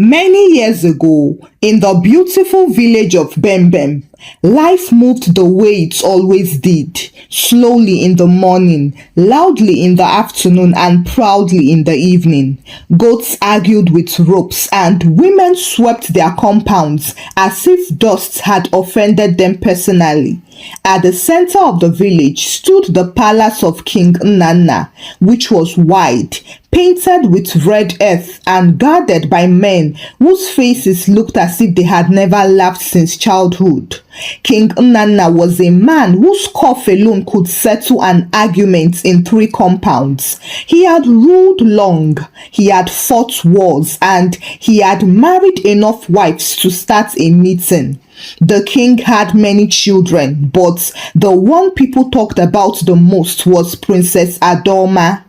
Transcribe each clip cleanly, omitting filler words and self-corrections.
Many years ago, in the beautiful village of Bembem, life moved the way it always did, slowly in the morning, loudly in the afternoon, and proudly in the evening. Goats argued with ropes, and women swept their compounds as if dust had offended them personally. At the center of the village stood the palace of King Nnanna, which was wide, painted with red earth and guarded by men whose faces looked as if they had never laughed since childhood. King Nnanna was a man whose cough alone could settle an argument in 3 compounds. He had ruled long, he had fought wars, and he had married enough wives to start a meeting. The king had many children, but the one people talked about the most was Princess Adoma.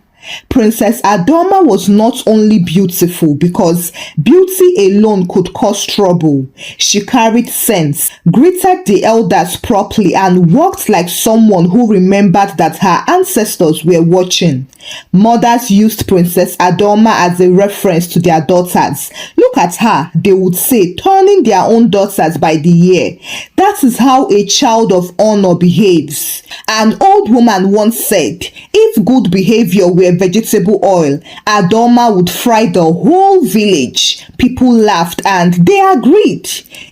Princess Adoma was not only beautiful because beauty alone could cause trouble. She carried sense, greeted the elders properly, and walked like someone who remembered that her ancestors were watching. Mothers used Princess Adoma as a reference to their daughters. Look at her, they would say, turning their own daughters by the ear. That is how a child of honor behaves. An old woman once said, if good behavior were vegetable oil, Adoma would fry the whole village. People laughed and they agreed.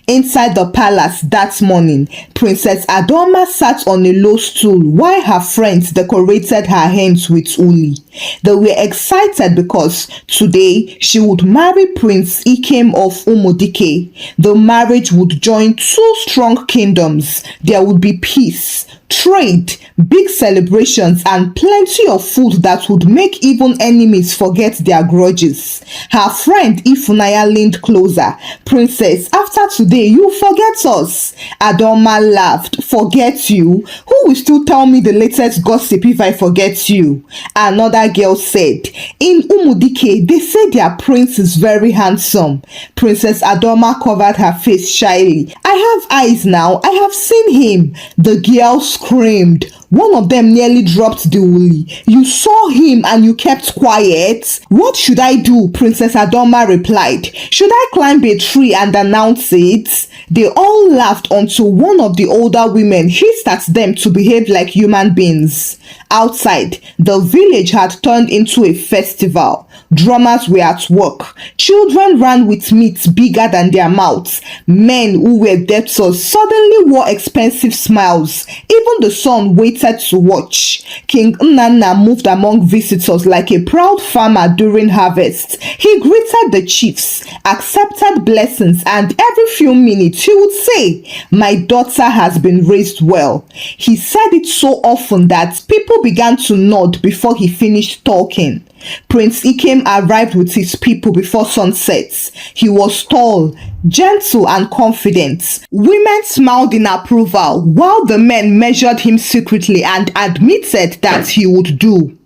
Inside the palace that morning, Princess Adoma sat on a low stool while her friends decorated her hands with uli. They were excited because today she would marry Prince Ikem of Umudike. The marriage would join 2 strong kingdoms. There would be peace, trade, big celebrations, and plenty of food that would make even enemies forget their grudges. Her friend Ifunaya leaned closer. Princess, after today, you forget us. Adoma laughed. Forget you? Who will still tell me the latest gossip if I forget you? Another girl said, in Umudike, they say their prince is very handsome. Princess Adoma covered her face shyly. I have eyes now. I have seen him. The girl screamed. One of them nearly dropped the woolly. You saw him and you kept quiet? What should I do? Princess Adoma replied. Should I climb a tree and announce it? They all laughed until one of the older women hissed at them to behave like human beings. Outside, the village had turned into a festival. Drummers were at work. Children ran with meat bigger than their mouths. Men who were debtors suddenly wore expensive smiles. Even the sun waited to watch. King Nnanna moved among visitors like a proud farmer during harvest. He greeted the chiefs, accepted blessings, and every few minutes he would say, my daughter has been raised well. He said it so often that people began to nod before he finished talking. Prince Ikem arrived with his people before sunset. He was tall, gentle, and confident. Women smiled in approval, while the men measured him secretly and admitted that he would do.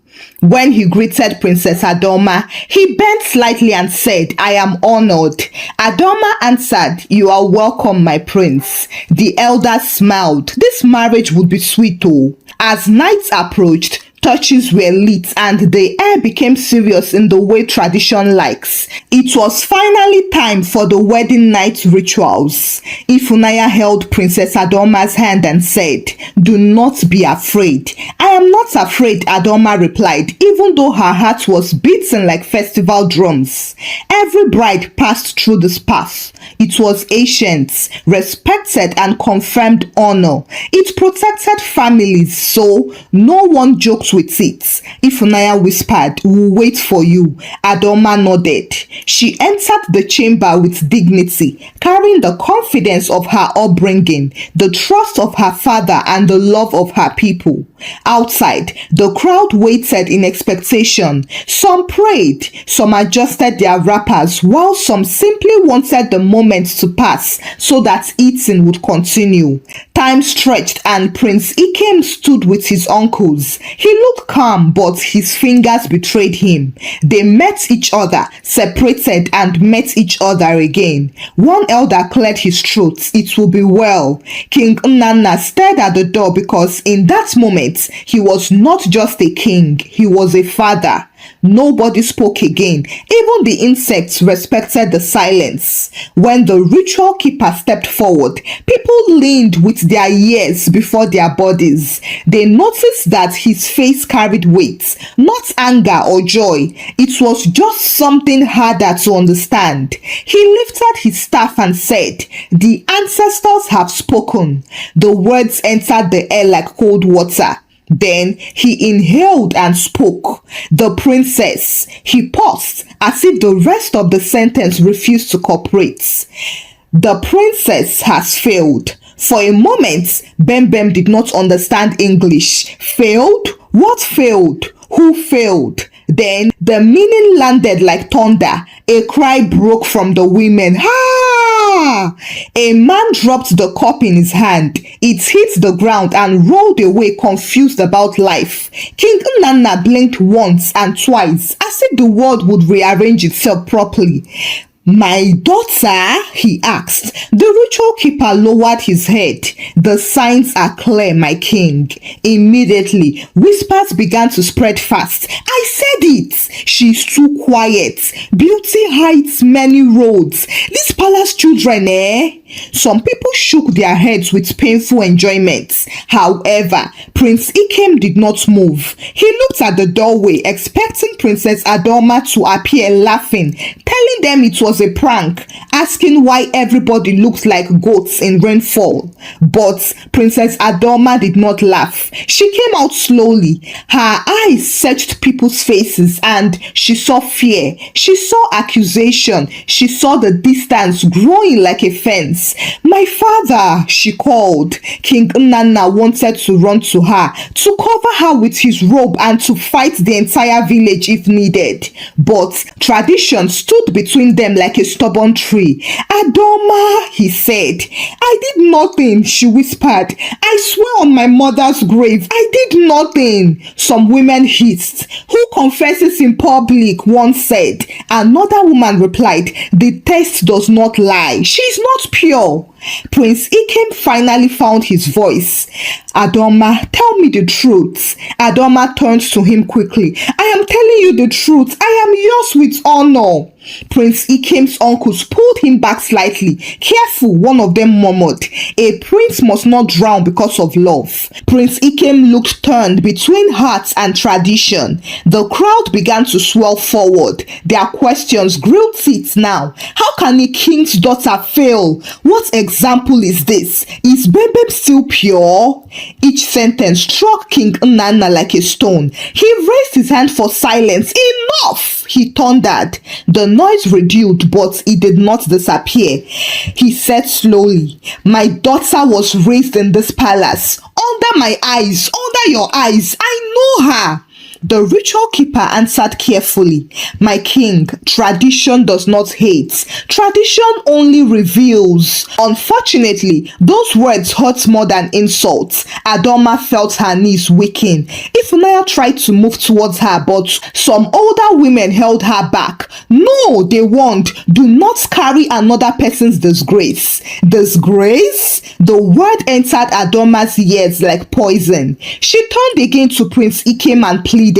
When he greeted Princess Adoma, he bent slightly and said, I am honored. Adoma answered, you are welcome, my prince. The elders smiled. This marriage would be sweet, oh. As night approached, torches were lit and the air became serious in the way tradition likes. It was finally time for the wedding night rituals. Ifunaya held Princess Adoma's hand and said, do not be afraid. I am not afraid, Adoma replied, even though her heart was beating like festival drums. Every bride passed through this path. It was ancient, respected, and confirmed honor. It protected families, so no one joked with it. Ifunaya whispered, we'll wait for you. Adoma nodded. She entered the chamber with dignity, carrying the confidence of her upbringing, the trust of her father, and the love of her people. Outside, the crowd waited in expectation. Some prayed, some adjusted their wrappers, while some simply wanted the moment to pass so that eating would continue. Time stretched and Prince Ikem stood with his uncles. He looked calm, but his fingers betrayed him. They met each other, separated, and met each other again. One elder cleared his throat. It will be well. King Nnanna stared at the door because in that moment, he was not just a king, he was a father. Nobody spoke again. Even the insects respected the silence. When the ritual keeper stepped forward, people leaned with their ears before their bodies. They noticed that his face carried weight, not anger or joy. It was just something harder to understand. He lifted his staff and said, "The ancestors have spoken." The words entered the air like cold water. Then he inhaled and spoke. "The princess." He paused as if the rest of the sentence refused to cooperate. "The princess has failed." For a moment, Bem Bem did not understand English. Failed? What failed? Who failed? Then the meaning landed like thunder. A cry broke from the women. "Ah!" A man dropped the cup in his hand. It hit the ground and rolled away, confused about life. King Nana blinked once and twice, as if the world would rearrange itself properly. "My daughter?" he asked. The ritual keeper lowered his head. "The signs are clear, my king." Immediately, whispers began to spread fast. "I said it." "She's too quiet." "Beauty hides many roads." "These palace children, eh?" Some people shook their heads with painful enjoyment. However, Prince Ikem did not move. He looked at the doorway, expecting Princess Adoma to appear, laughing, telling them it was a prank, asking why everybody looked like goats in rainfall. But Princess Adoma did not laugh. She came out slowly. Her eyes searched people's faces and she saw fear. She saw accusation. She saw the distance growing like a fence. "My father," she called. King Nana wanted to run to her, to cover her with his robe and to fight the entire village if needed. But tradition stood between them like a stubborn tree. "Adoma," he said. "I did nothing," she whispered. "I swear on my mother's grave, I did nothing." Some women hissed. "Who confesses in public?" one said. Another woman replied, "The text does not lie. She is not pure." Prince Ikem finally found his voice. "Adoma, tell me the truth." Adoma turned to him quickly. "I am telling you the truth. I am yours with honor." Prince Ikem's uncles pulled him back slightly. "Careful," one of them murmured. "A prince must not drown because of love." Prince Ikem looked turned between heart and tradition. The crowd began to swell forward. Their questions grilled teeth now. How can a king's daughter fail? What example is this? Is Bembem still pure? Each sentence struck King Nana like a stone. He raised his hand for silence. "Enough!" he thundered. The noise reduced, but it did not disappear. He said slowly, "My daughter was raised in this palace. Under my eyes, under your eyes. I know her." The ritual keeper answered carefully, "My king, tradition does not hate. Tradition only reveals." Unfortunately, those words hurt more than insults. Adoma felt her knees weaken. Ifunaya tried to move towards her, but some older women held her back. "No," they warned, "do not carry another person's disgrace." Disgrace? The word entered Adoma's ears like poison. She turned again to Prince Ikem and pleaded,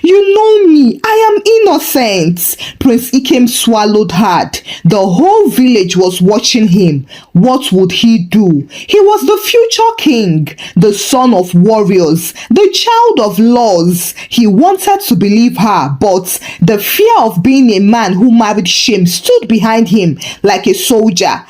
"You know me, I am innocent." Prince Ikem swallowed hard. The whole village was watching him. What would he do? He was the future king, the son of warriors, the child of laws. He wanted to believe her, but the fear of being a man who married shame stood behind him like a soldier.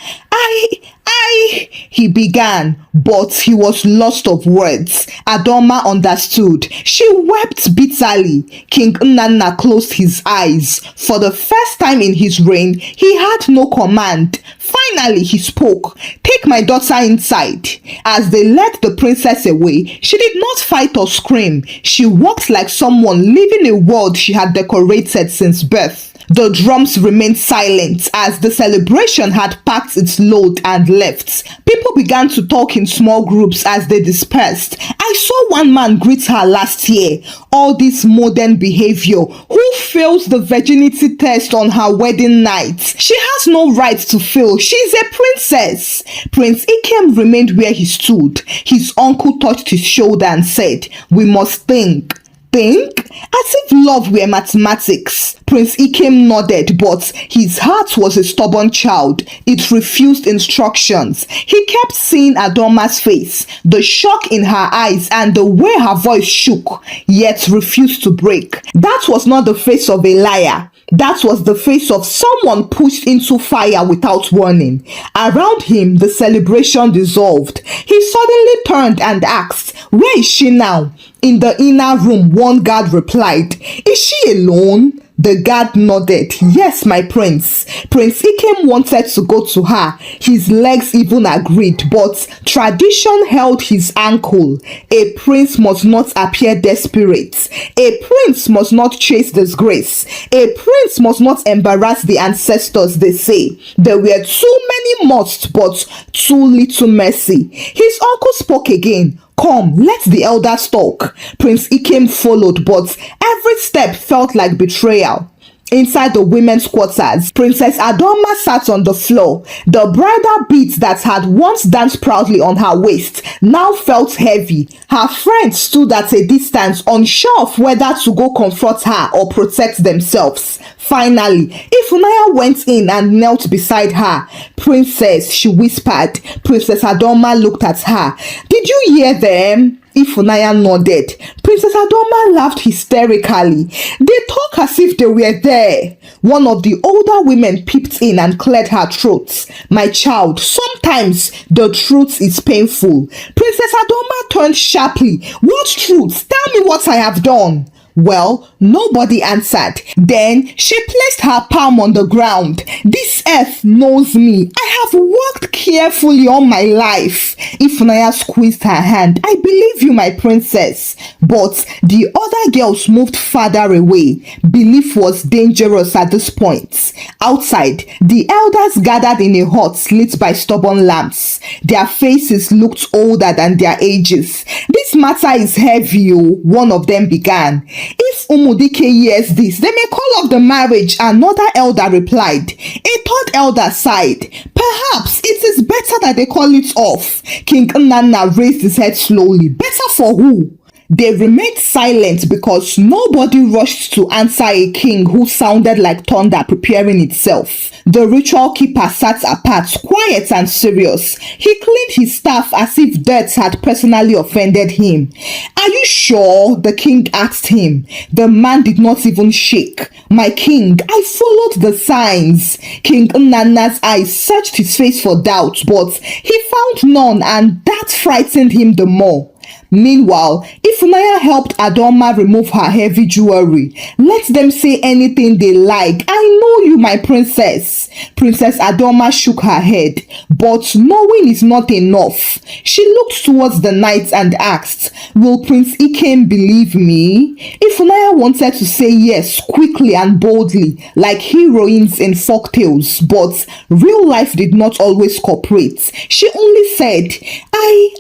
He began, but he was lost of words. Adoma understood. She wept bitterly. King Nana closed his eyes. For the first time in his reign, he had no command. Finally, he spoke. "Take my daughter inside." As they led the princess away, she did not fight or scream. She walked like someone leaving a world she had decorated since birth. The drums remained silent as the celebration had packed its load and left. People began to talk in small groups as they dispersed. "I saw one man greet her last year. All this modern behavior. Who fails the virginity test on her wedding night? She has no right to fail. She is a princess." Prince Ikem remained where he stood. His uncle touched his shoulder and said, "We must think." Think? As if love were mathematics. Prince Ikem nodded, but his heart was a stubborn child. It refused instructions. He kept seeing Adoma's face, the shock in her eyes and the way her voice shook, yet refused to break. That was not the face of a liar. That was the face of someone pushed into fire without warning. Around him, the celebration dissolved. He suddenly turned and asked, "Where is she now?" In the inner room, one guard replied, "Is she alone?" The guard nodded. "Yes, my prince." Prince Ikem wanted to go to her. His legs even agreed, but tradition held his ankle. A prince must not appear desperate. A prince must not chase disgrace. A prince must not embarrass the ancestors, they say. There were too many musts, but too little mercy. His uncle spoke again. "Come, let the elders talk." Prince Ikem followed, but every step felt like betrayal. Inside the women's quarters, Princess Adoma sat on the floor. The bridal beads that had once danced proudly on her waist now felt heavy. Her friends stood at a distance, unsure of whether to go confront her or protect themselves. Finally, Ifunanya went in and knelt beside her. "Princess," she whispered. Princess Adoma looked at her. "Did you hear them?" Ifunanya nodded. Princess Adoma laughed hysterically. "They talk as if they were there." One of the older women peeped in and cleared her throat. "My child, sometimes the truth is painful." Princess Adoma turned sharply. "What truth? Tell me what I have done." Well, nobody answered. Then she placed her palm on the ground. "This earth knows me. I have worked carefully all my life." Ifunanya squeezed her hand. "I believe you, my princess." But the other girls moved farther away. Belief was dangerous at this point. Outside, the elders gathered in a hut lit by stubborn lamps. Their faces looked older than their ages. "This matter is heavy," one of them began. "If Umudike hears this, they may call off the marriage," another elder replied. A third elder sighed. "Perhaps it is better that they call it off." King Nana raised his head slowly. "Better for who?" They remained silent because nobody rushed to answer a king who sounded like thunder preparing itself. The ritual keeper sat apart, quiet and serious. He cleaned his staff as if dirt had personally offended him. "Are you sure?" the king asked him. The man did not even shake. "My king, I followed the signs." King Nana's eyes searched his face for doubt, but he found none, and that frightened him the more. Meanwhile, Ifunanya helped Adoma remove her heavy jewelry. "Let them say anything they like. I know you, my princess." Princess Adoma shook her head. But knowing is not enough. She looked towards the knight and asked, "Will Prince Ikem believe me?" Ifunanya wanted to say yes quickly and boldly, like heroines in folktales, but real life did not always cooperate. She only said,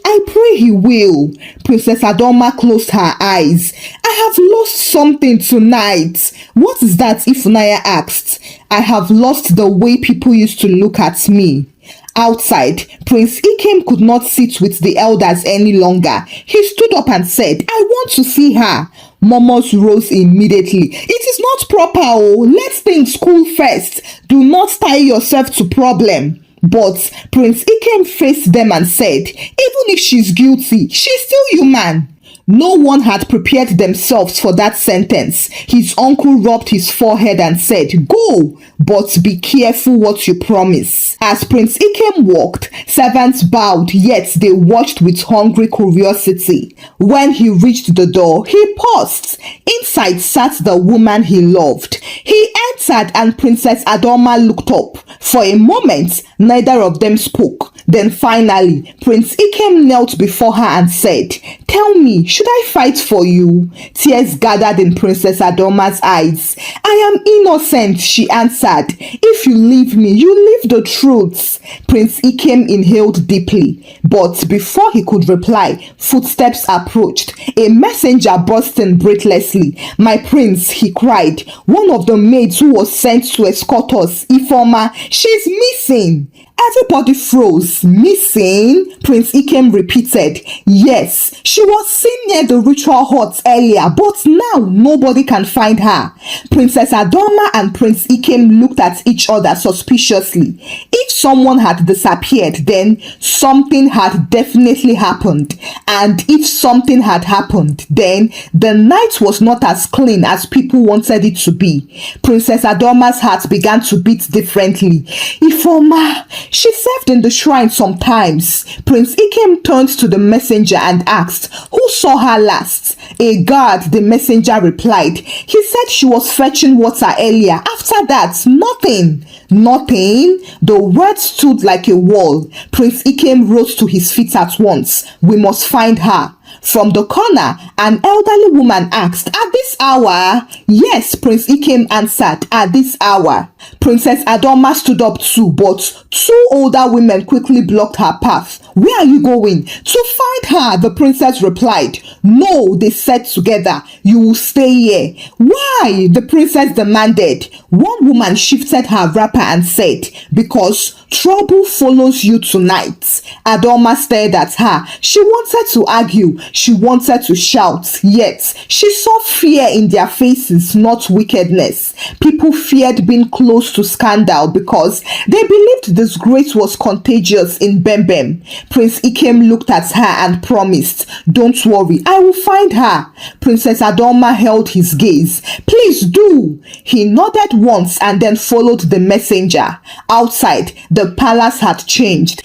I pray he will." Princess Adoma closed her eyes. "I have lost something tonight." "What is that?" Ifunanya asked. "I have lost the way people used to look at me." Outside, Prince Ikem could not sit with the elders any longer. He stood up and said, "I want to see her." Murmurs rose immediately. "It is not proper, Let things cool first. Do not tie yourself to problem." But Prince Ikem faced them and said, "Even if she's guilty, she's still human." No one had prepared themselves for that sentence. His uncle rubbed his forehead and said, "Go, but be careful what you promise." As Prince Ikem walked, servants bowed, yet they watched with hungry curiosity. When he reached the door, he paused. Inside sat the woman he loved. He entered and Princess Adoma looked up. For a moment, neither of them spoke. Then finally, Prince Ikem knelt before her and said, "Tell me, should I fight for you?" Tears gathered in Princess Adoma's eyes. "I am innocent," she answered. "If you leave me, you leave the truth." Prince Ikem inhaled deeply, but before he could reply, footsteps approached. A messenger burst in breathlessly. "My prince," he cried, "one of the maids who was sent to escort us, Ifoma, she's missing." Everybody froze. Missing? Prince Ikem repeated. Yes, she was seen near the ritual hut earlier, but now nobody can find her. Princess Adoma and Prince Ikem looked at each other suspiciously. If someone had disappeared, then something had definitely happened. And if something had happened, then the night was not as clean as people wanted it to be. Princess Adoma's heart began to beat differently. Ifoma, she served in the shrine sometimes. Prince Ikem turned to the messenger and asked, who saw her last? A guard, the messenger replied. He said she was fetching water earlier. After that, nothing. Nothing? The word stood like a wall. Prince Ikem rose to his feet at once. We must find her. From the corner, an elderly woman asked, at this hour? Yes, Prince Ikem answered, at this hour. Princess Adoma stood up too, but two older women quickly blocked her path. Where are you going? To find her, the princess replied. No, they said together, you will stay here. Why? The princess demanded. One woman shifted her wrapper and said, because trouble follows you tonight. Adoma stared at her. She wanted to argue. She wanted to shout. Yet, she saw fear in their faces, not wickedness. People feared being close to scandal because they believed disgrace was contagious in Bembem. Prince Ikem looked at her and promised, don't worry, I will find her. Princess Adoma held his gaze. Please do. He nodded once and then followed the messenger. Outside, the palace had changed.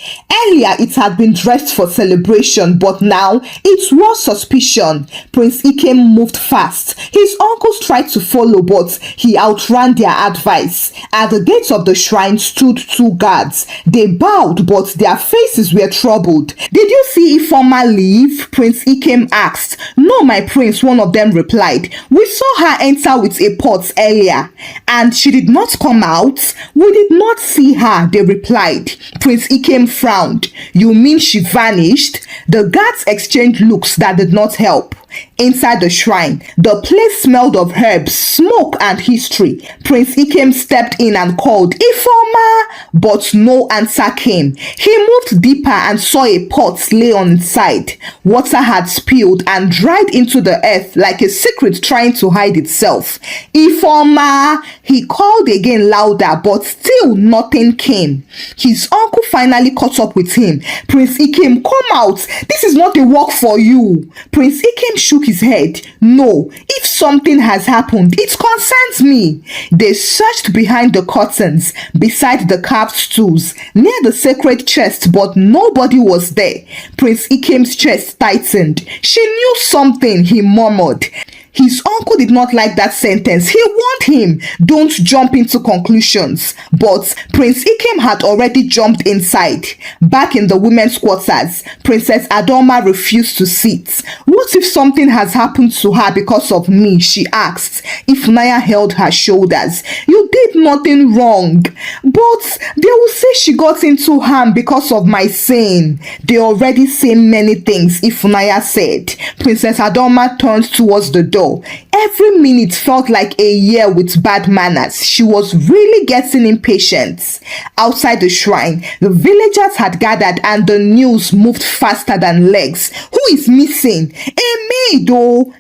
Earlier, it had been dressed for celebration, but now it was suspicion. Prince Ikem moved fast. His uncles tried to follow, but he outran their advice. At the gates of the shrine stood two guards. They bowed, but their faces were troubled. Did you see Ifoma leave? Prince Ikem asked. No, my prince, one of them replied. We saw her enter with a pot earlier, and she did not come out. We did not see her, they replied. Prince Ikem frowned. You mean she vanished? The guards exchanged looks that did not help. Inside the shrine, the place smelled of herbs, smoke, and history. Prince Ikem stepped in and called, Ifoma! But no answer came. He moved deeper and saw a pot lay on its side. Water had spilled and dried into the earth like a secret trying to hide itself. Ifoma! He called again louder, but still nothing came. His uncle finally caught up with him. Prince Ikem, come out! This is not a work for you. Prince Ikem shook his head. No, if something has happened, it concerns me. They searched behind the curtains, beside the carved stools, near the sacred chest, but nobody was there. Prince Ikem's chest tightened. She knew something, he murmured. His uncle did not like that sentence. He warned him, don't jump into conclusions. But Prince Ikem had already jumped inside. Back in the women's quarters, Princess Adoma refused to sit. What if something has happened to her because of me? She asked. Ifnaya held her shoulders. You did nothing wrong. But they will say she got into harm because of my sin. They already say many things, Ifnaya said. Princess Adoma turned towards the door. Every minute felt like a year with bad manners. She was really getting impatient. Outside the shrine, the villagers had gathered and the news moved faster than legs. Who is missing? A maid, oh.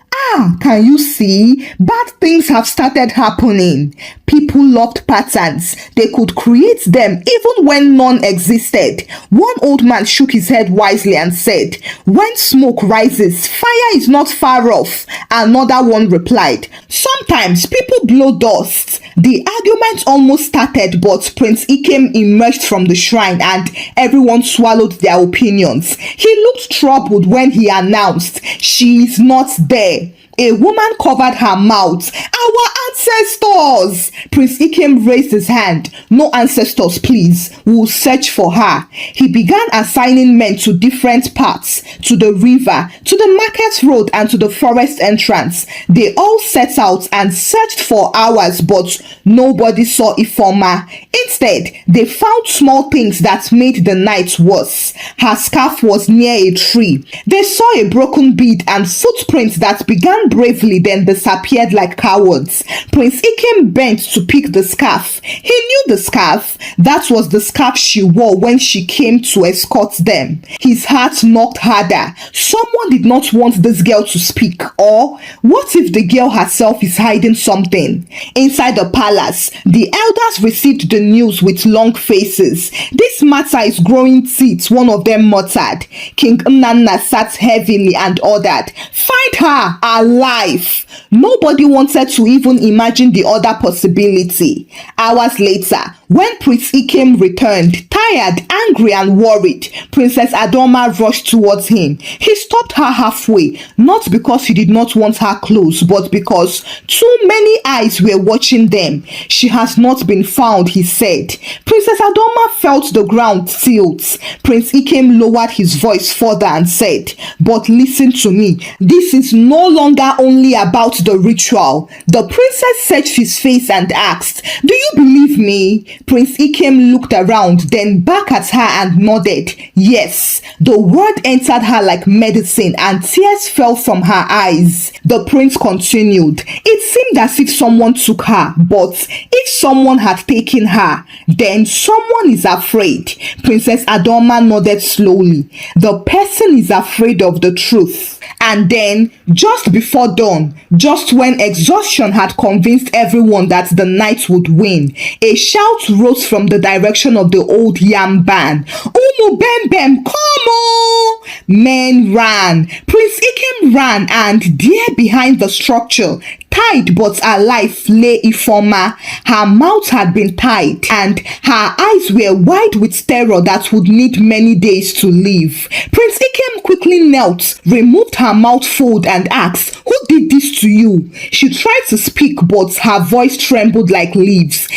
Can you see? Bad things have started happening. People loved patterns. They could create them even when none existed. One old man shook his head wisely and said, when smoke rises, fire is not far off. Another one replied, sometimes people blow dust. The argument almost started, but Prince Ikem emerged from the shrine and everyone swallowed their opinions. He looked troubled when he announced, she is not there. A woman covered her mouth. Our ancestors! Prince Ikem raised his hand. No ancestors, please. We'll search for her. He began assigning men to different paths, to the river, to the market road, and to the forest entrance. They all set out and searched for hours, but nobody saw Ifoma. Instead, they found small things that made the night worse. Her scarf was near a tree. They saw a broken bead and footprints that began ran bravely, then disappeared like cowards. Prince Ikem bent to pick the scarf. He knew the scarf. That was the scarf she wore when she came to escort them. His heart knocked harder. Someone did not want this girl to speak. Or what if the girl herself is hiding something? Inside the palace, the elders received the news with long faces. This matter is growing teeth, one of them muttered. King Nnanna sat heavily and ordered, "Find her alive." Nobody wanted to even imagine the other possibility. Hours later, when Prince Ikem returned, tired, angry, and worried, Princess Adoma rushed towards him. He stopped her halfway, not because he did not want her close, but because too many eyes were watching them. "She has not been found," he said. Princess Adoma felt the ground tilt. Prince Ikem lowered his voice further and said, "But listen to me. This is no longer only about the ritual." The princess searched his face and asked, "Do you believe me?" Prince Ikem looked around, then back at her and nodded. Yes, the word entered her like medicine and tears fell from her eyes. The prince continued, "It seemed as if someone took her, but if someone had taken her, then someone is afraid." Princess Adoma nodded slowly. "The person is afraid of the truth." And then, just before dawn, just when exhaustion had convinced everyone that the night would win, a shout rose from the direction of the old yam barn. "Umu Bembem, come on!" Men ran. Prince Ikem ran, and there behind the structure, tied but alive, lay Ifeoma. Her mouth had been tied, and her eyes were wide with terror that would need many days to live. Prince Ikem quickly knelt, removed her mouth fold, and asked, "Who did this to you?" She tried to speak, but her voice trembled like leaves.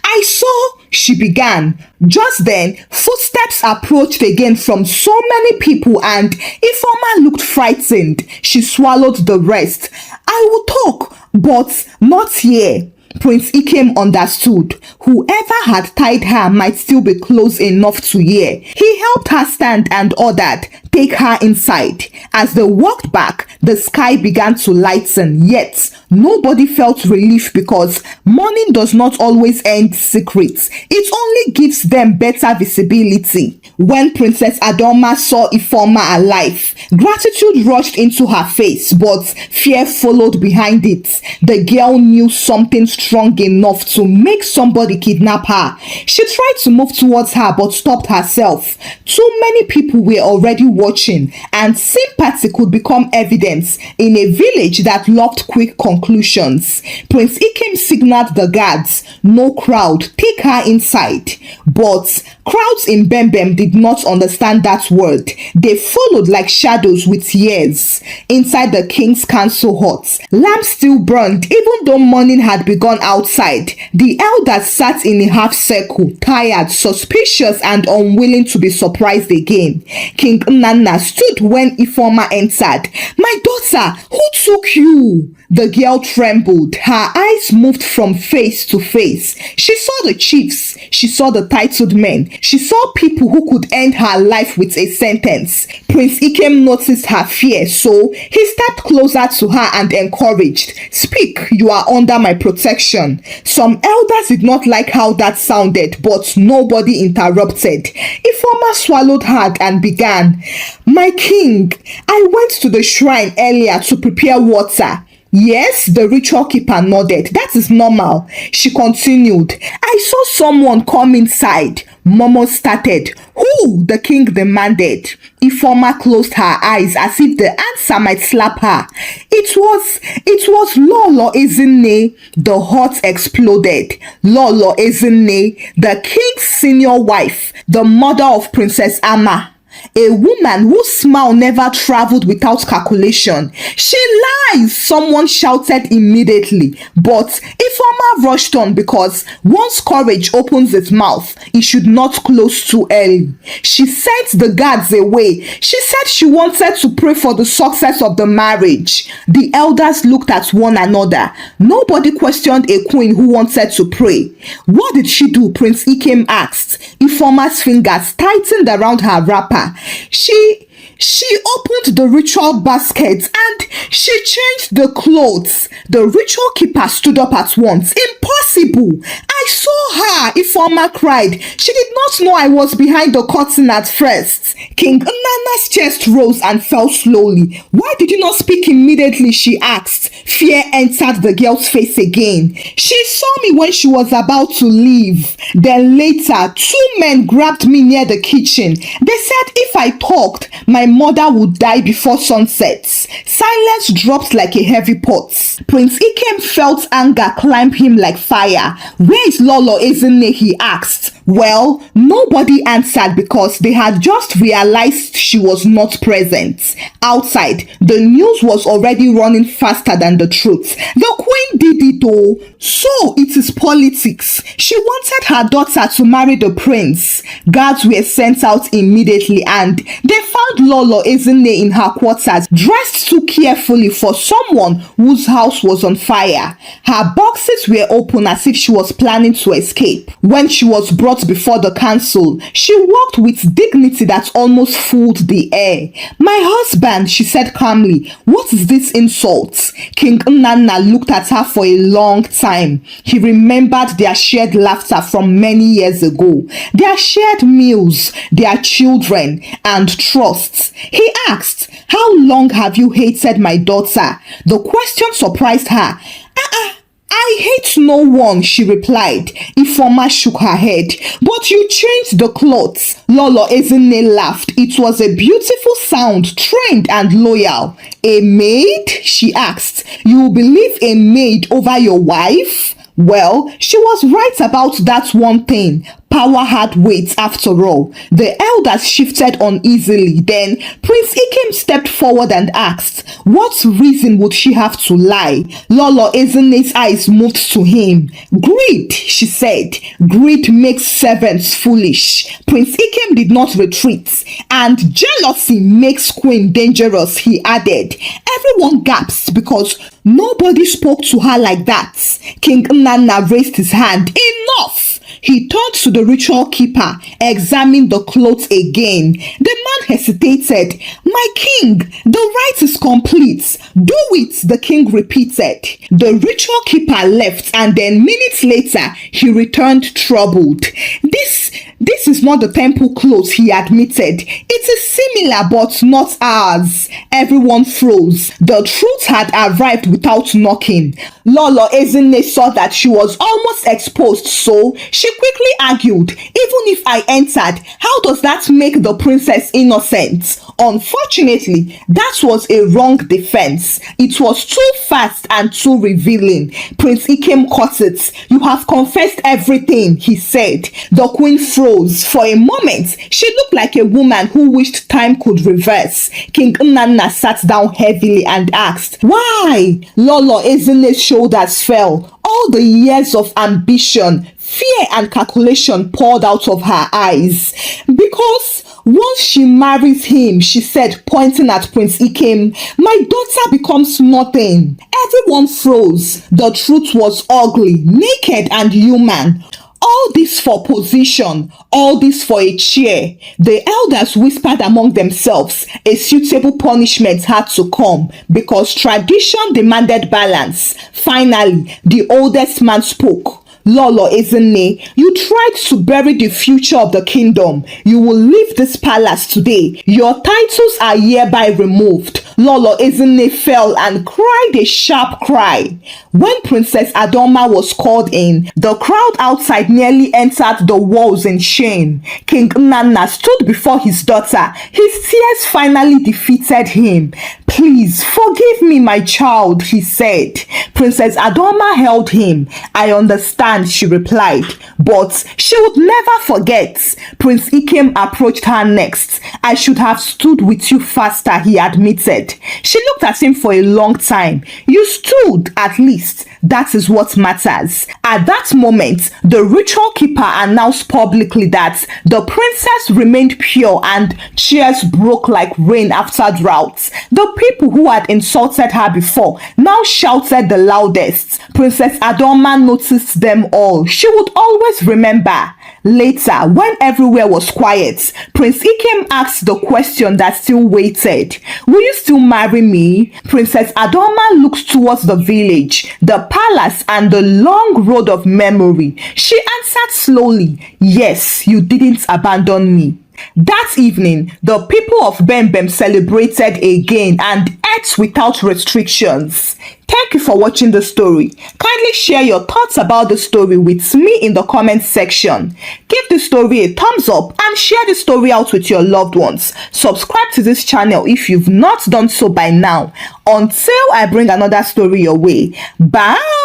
I saw," she began. Just then, footsteps approached again from so many people, and Ifeoma looked frightened. She swallowed the rest. "I will talk, but not here." Prince Ikem understood. Whoever had tied her might still be close enough to hear. He helped her stand and ordered, "Take her inside." As they walked back, the sky began to lighten, yet nobody felt relief because morning does not always end secrets. It only gives them better visibility. When Princess Adoma saw Ifeoma alive, gratitude rushed into her face, but fear followed behind it. The girl knew something strong enough to make somebody kidnap her. She tried to move towards her but stopped herself. Too many people were already watching, and sympathy could become evidence in a village that loved quick conclusions. Prince Ikem signaled the guards, "No crowd, take her inside." But crowds in Bembem did not understand that word. They followed like shadows with ears. Inside the king's council hut, lamps still burned even though morning had begun outside. The elders sat in a half circle, tired, suspicious, and unwilling to be surprised again. King Nnanna stood when Ifeoma entered. "My daughter, who took you?" The girl trembled. Her eyes moved from face to face. She saw the chiefs. She saw the titled men. She saw people who could end her life with a sentence. Prince Ikem noticed her fear, so he stepped closer to her and encouraged, "Speak, you are under my protection." Some elders did not like how that sounded, but nobody interrupted. Ifeoma swallowed hard and began, "My king, I went to the shrine earlier to prepare water." "Yes," the ritual keeper nodded. "That is normal." She continued, "I saw someone come inside." Momo started. "Who?" the king demanded. Ifeoma closed her eyes as if the answer might slap her. It was Lolo Ezinne." The hut exploded. Lolo Ezinne, the king's senior wife, the mother of Princess Ama. A woman whose smile never traveled without calculation. "She lies!" someone shouted immediately. But Ifeoma rushed on because once courage opens its mouth, it should not close too early. She sent the guards away. She said she wanted to pray for the success of the marriage. The elders looked at one another. Nobody questioned a queen who wanted to pray. "What did she do?" Prince Ikem asked. Ifeoma's fingers tightened around her wrapper. She opened the ritual basket and she changed the clothes. The ritual keeper stood up at once. Impossible! I saw her, Ifeoma cried. She did not know I was behind the curtain at first. King Nnanna's chest rose and fell slowly. Why did you not speak immediately? She asked. Fear entered the girl's face again. She saw me when she was about to leave. Then later, two men grabbed me near the kitchen. They said if I talked, my mother would die before sunset. Silence dropped like a heavy pot. Prince Ikem felt anger climb him like fire. Where is Lolo Ezinne? He asked. Well, nobody answered because they had just realized she was not present. Outside, the news was already running faster than the truth. The queen did it all. So it is politics. She wanted her daughter to marry the prince. Guards were sent out immediately and they found Lolo Ezinne in her quarters, dressed too carefully for someone whose house was on fire. Her boxes were open as if she was planning to escape. When she was brought before the council, she walked with dignity that almost fooled the air. My husband, she said calmly, what is this insult? King Nnanna looked at her for a long time. He remembered their shared laughter from many years ago, their shared meals, their children, and trusts. He asked, how long have you hated my daughter? The question surprised her. I hate no one, she replied. Ifeoma shook her head. But you changed the clothes. Lolo Ezinne laughed. It was a beautiful sound, trained and loyal. A maid? She asked. You believe a maid over your wife? Well, she was right about that one thing. Power had weight after all. The elders shifted uneasily. Then Prince Ikem stepped forward and asked, what reason would she have to lie? Lolo Ezinne's eyes moved to him. Greed, she said. Greed makes servants foolish. Prince Ikem did not retreat. And jealousy makes queen dangerous, he added. Everyone gasped because nobody spoke to her like that. King Nnanna raised his hand. Enough! He turned to the ritual keeper, examined the clothes again. The man hesitated. My king, the rite is complete. Do it, the king repeated. The ritual keeper left and then minutes later, he returned troubled. This is not the temple clothes, he admitted. It is similar but not ours. Everyone froze. The truth had arrived without knocking. Lolo Ezinne saw that she was almost exposed, so she quickly argued, even if I entered, how does that make the princess innocent? Unfortunately, that was a wrong defense. It was too fast and too revealing. Prince Ikem caught it. You have confessed everything, he said. The queen froze. For a moment, she looked like a woman who wished time could reverse. King Nnanna sat down heavily and asked, why? Lolo Ezinne's shoulders fell. All the years of ambition, fear and calculation poured out of her eyes. Because once she marries him, she said, pointing at Prince Ikem, my daughter becomes nothing. Everyone froze. The truth was ugly, naked and human. All this for position, all this for a chair. The elders whispered among themselves. A suitable punishment had to come because tradition demanded balance. Finally, the oldest man spoke. Lolo Ezinne, you tried to bury the future of the kingdom. You will leave this palace today. Your titles are hereby removed. Lolo Ezinne fell and cried a sharp cry. When Princess Adoma was called in, the crowd outside nearly entered the walls in shame. King Nnanna stood before his daughter. His tears finally defeated him. Please forgive me, my child, he said. Princess Adoma held him. I understand, she replied, but she would never forget. Prince Ikem approached her next. I should have stood with you faster, he admitted. She looked at him for a long time. You stood, at least. That is what matters. At that moment, the ritual keeper announced publicly that the princess remained pure and cheers broke like rain after drought. The people who had insulted her before now shouted the loudest. Princess Adoma noticed them all. She would always remember. Later, when everywhere was quiet, Prince Ikem asked the question that still waited. Will you still marry me? Princess Adoma looked towards the village, the palace, and the long road of memory. She answered slowly, yes, you didn't abandon me. That evening, the people of Bembem celebrated again and ate without restrictions. Thank you for watching the story. Kindly share your thoughts about the story with me in the comment section. Give the story a thumbs up and share the story out with your loved ones. Subscribe to this channel if you've not done so by now. Until I bring another story your way. Bye!